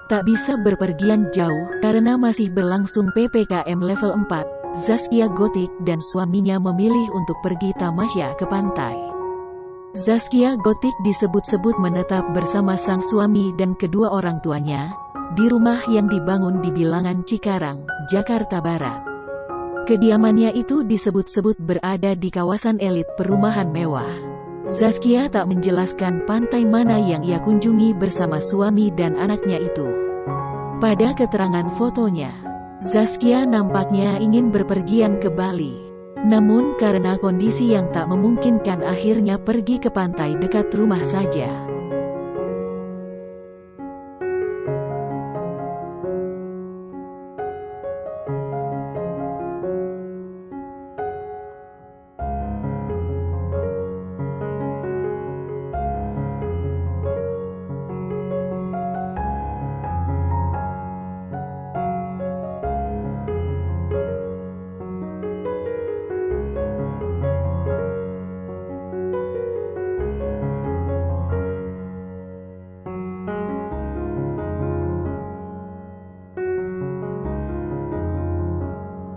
Tak bisa berpergian jauh karena masih berlangsung PPKM level 4. Zaskia Gotik dan suaminya memilih untuk pergi tamasya ke pantai. Zaskia Gotik disebut-sebut menetap bersama sang suami dan kedua orang tuanya di rumah yang dibangun di Bilangan Cikarang, Jakarta Barat. Kediamannya itu disebut-sebut berada di kawasan elit perumahan mewah. Zaskia tak menjelaskan pantai mana yang ia kunjungi bersama suami dan anaknya itu. Pada keterangan fotonya, Zaskia nampaknya ingin berpergian ke Bali. Namun karena kondisi yang tak memungkinkan akhirnya pergi ke pantai dekat rumah saja.